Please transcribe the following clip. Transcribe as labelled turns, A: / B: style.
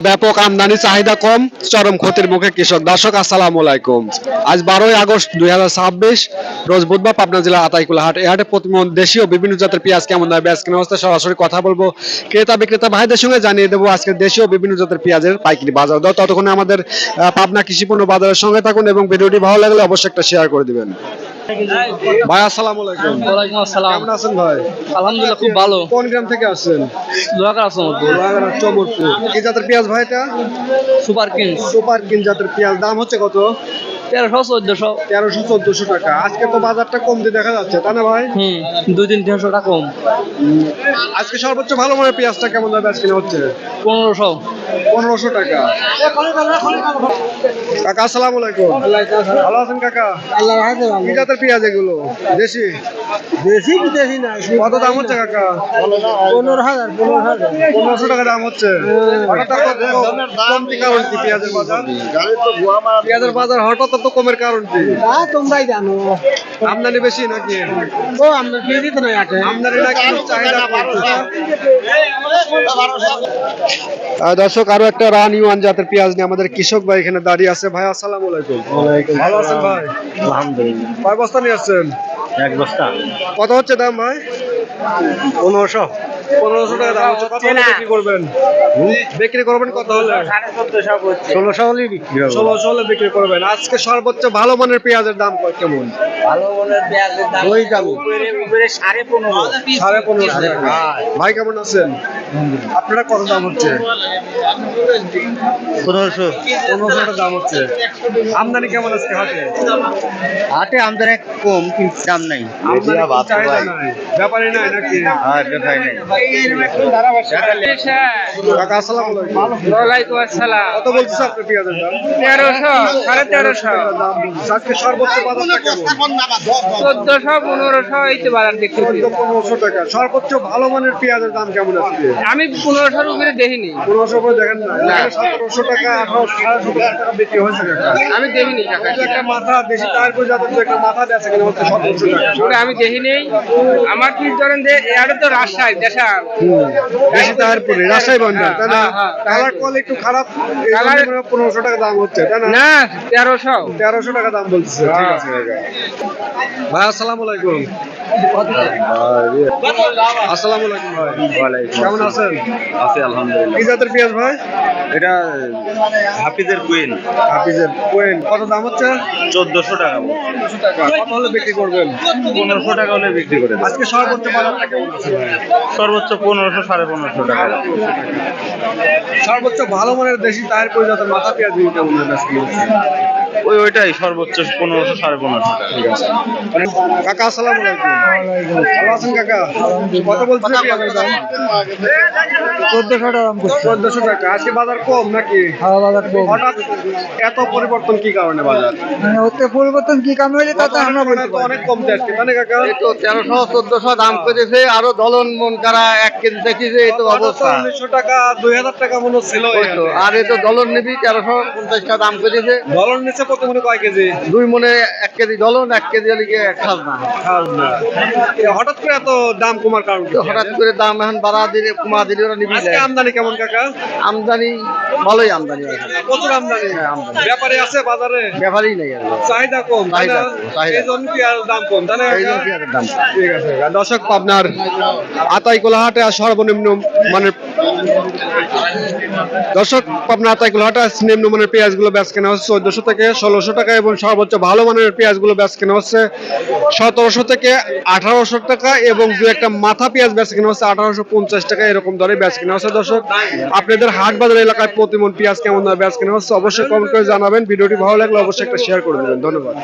A: ব্যাপক আমদানি, চাহিদা কম, চরম ক্ষতির মুখে কৃষক। দর্শক আসসালামু আলাইকুম। আজ 12 আগস্ট 2026 রোজ বুধবার পাবনা জেলার আতাইকুলা হাট। এই হাটে প্রতিমন দেশীয় বিভিন্ন জাতের পেঁয়াজ কেমন দামে বেচা কেনা হচ্ছে সরাসরি কথা বলবো ক্রেতা বিক্রেতা ভাইদের সঙ্গে, জানিয়ে দেবো আজকে দেশীয় বিভিন্ন জাতের পেঁয়াজের পাইকারি বাজার দর। ততক্ষণে আমাদের পাবনা কৃষি পণ্য বাজারের সঙ্গে থাকুন এবং ভিডিওটি ভালো লাগলে অবশ্যই একটা শেয়ার করে দিবেন। ভাই আসসালামু আলাইকুম।
B: ওয়ালাইকুম আসসালাম।
A: কেমন আছেন ভাই?
B: আলহামদুলিল্লাহ খুব ভালো।
A: কোন গ্রাম থেকে আসছেন?
B: লোহাগাড়া চমৎকার।
A: লোহাগাড়া চমৎকার। কি জাতের পেঁয়াজ ভাই এটা?
B: Super Kings.
A: সুপার কিং জাতের পেঁয়াজ। দাম হচ্ছে কত?
B: 1300 1400।
A: 1300-1400 টাকা। আজকে তো বাজারটা কমতে দেখা যাচ্ছে, তাই না ভাই?
B: 2-300 টাকা কম।
A: আজকে সর্বোচ্চ ভালো মানের পেঁয়াজটা কেমন দামে আজকে হচ্ছে?
B: 1500।
A: 1500 টাকা। কাকা আসসালামু আলাইকুম। ভালো আছেন কাকা? কি জাতের পেঁয়াজ এগুলো? দেশি?
C: দেশি বিদেশি না।
A: কত দাম হচ্ছে কাকা?
C: 15,000
A: 1500 টাকা দাম হচ্ছে। হঠাৎ এত কমতি কারণ কি পেঁয়াজের বাজার? পেঁয়াজের বাজার হঠাৎ এত কমের কারণ কি?
C: তোমরাই জানো।
A: আমদানি বেশি নাকি?
C: ও আমরা পেয়ে দিত না আটে।
A: আমদানি নাকি চাহিদা কম? দর্শক আরো একটা রান ইউয়ান জাতের পেঁয়াজ নিয়ে আমাদের কৃষক ভাই এখানে দাঁড়িয়ে আছে। ভাই আসসালামু আলাইকুম। ভালো আছেন ভাই?
C: আলহামদুলিল্লাহ।
A: কয় বস্তা নিয়ে আসছেন?
C: এক বস্তা।
A: কত হচ্ছে দাম ভাই?
C: 1500।
A: 1500 টাকা দাম হচ্ছে। কত হলে বিক্রি করবেন? বিক্রি করবেন কত হলে?
C: 1600 হলেই বিক্রি হবে।
A: 1600 হলে বিক্রি করবেন। আজকে সর্বোচ্চ ভালো মানের পেঁয়াজের দাম কেমন?
C: ভালো মনের পেঁয়াজের দাম ওই দাম উপরে 15.5।
A: 1550 টাকা। ভাই কেমন আছেন? আপনারা কত দাম হচ্ছে?
C: 1500।
A: 1500 টাকা দাম হচ্ছে। আমদানি কেমন আজকে হাটে?
C: হাটে আমদানি কম কিন্তু দাম নাই।
A: আমদানি কম, চাহিদা নাই, ব্যাপারই নাই নাকি?
C: আর ব্যাপার নাই।
A: কাকা আসসালামু আলাইকুম।
B: ওয়ালাইকুম আসসালাম।
A: কত বলছিস আপনি পেঁয়াজের দাম?
B: 1300, 1350,
A: দাম বলছিস। আজকে সর্বোচ্চ বাজারটা কেমন?
B: 1400, 1500 এই তো বাজার দেখতে।
A: 1500 টাকা। সর্বোচ্চ ভালো মানের পেঁয়াজের দাম কেমন আজকে?
B: আমি 1500 উপরে দেখিনি।
A: 1500 করে দেখেন না? 1700 টাকা, 1800 টাকা বিক্রি হয়েছে কাকা।
B: আমি দেখিনি কাকা।
A: কিন্তু একটা মাথা দেশি তার করে যাদের একটা মাথা আছে কেন হচ্ছে 1700 টাকা।
B: ওটা আমি দেখিনি। আমার কি ধরেন যে এটা তো রাজশাহী দেশাল।
A: দেশি তারপুরে রাজশাহী ভান্ডার, তাই না?
B: হ্যাঁ, হ্যাঁ।
A: কালার কোয়ালিটি একটু খারাপ, এই জন্য মনে হয় 1500 টাকা দাম হচ্ছে, তাই না?
B: না 1300।
A: 1300 টাকা দাম বলছে। ঠিক আছে কাকা। ভাই আসসালামু আলাইকুম। আসসালামু আলাইকুম ভাই। কেমন আছেন?
C: আছে আলহামদুলিল্লাহ।
A: কি জাতের পেঁয়াজ ভাই?
C: এটা হাফিজের কুইন।
A: হাফিজের কোয়েন। কত দাম হচ্ছে?
C: 1400 টাকা।
A: 1400 টাকা। কত হলে বিক্রি করবেন?
C: 1500 টাকা হলে বিক্রি করে দেব।
A: আজকে সর্বোচ্চ বাজারটা কেমন আছে ভাই?
C: সর্বোচ্চ 1500 1550 টাকা।
A: সর্বোচ্চ ভালো মানের দেশি তায়ের পরিজাতের মাথা পেঁয়াজ দিয়ে কেমন আজকে হচ্ছে?
C: ওইটাই সর্বোচ্চ 1500 1550 টাকা।
A: ঠিক আছে। কাকা আসসালামু আলাইকুম। ভালো আছেন কাকা? কত বলছেন পেঁয়াজের দাম?
C: 1400 টাকা দাম করছে।
A: 1400 টাকা। আজকে বাজার কম নাকি?
C: বাজার কম।
A: হঠাৎ এত পরিবর্তন কি কারণে বাজার?
C: ওতে পরিবর্তন কি কাম হইলে তা তো আমরা বলতে
A: তো অনেক কমতে আজকে, তাই না কাকা?
C: 1300 1400 দাম করেছে আরো দলন মন কারা 1 কেজি দেখি যে এই তো অবস্থা।
A: 1900 টাকা 2000 টাকা মনে ছিল।
C: আর এই তো দলন নিবি 1350 টাকা দাম করেছে।
A: ডলার নিচে কত মনে কয় কেজি?
C: 2 মনে 1 কেজি দলন 1 কেজি হলে গিয়ে খাজনা।
A: হঠাৎ করে এত দাম কমার কারণ কি?
C: তো হঠাৎ করে দাম এখন বাড়া দিলে কমা দিলে ওরা নিবি
A: আজকে
C: যায়।
A: আমদানি কেমন কাকা?
C: আমদানি ভালোই আমদানি হয়।
A: প্রচুর আমদানি।
C: আমদানি।
A: ব্যাপারে আছে বাজারে?
C: ব্যাপারই নেই আর।
A: চাহিদা কম, তাই না?
C: চাহিদা কম, চাহিদা।
A: এই জন্য কি আর দাম কম, তাই না
C: এই জন্য
A: কাকা?
C: পেঁয়াজের দাম।
A: ঠিক আছে। দর্শক পাবনার আতাইকুলা হাটে সর্বনিম্ন মানের নিম্ন মানের পেঁয়াজ গুলো বেচ কেনা হচ্ছে 1400 থেকে 1600 টাকা এবং সর্বোচ্চ ভালো মানের পেঁয়াজ গুলো বেচ কেনা হচ্ছে 1700 থেকে 1800 টাকা এবং দু একটা মাথা পেঁয়াজ বেচ কেনা হচ্ছে 1850 টাকা, এরকম দরে বেচ কেনা হচ্ছে। দর্শক আপনাদের হাট বাজার এলাকায় প্রতিমন পেঁয়াজ কেমন দামে বেচ কেনা হচ্ছে অবশ্যই কমেন্ট করে জানাবেন। ভিডিওটি ভালো লাগলে অবশ্যই একটা শেয়ার করে দেবেন। ধন্যবাদ।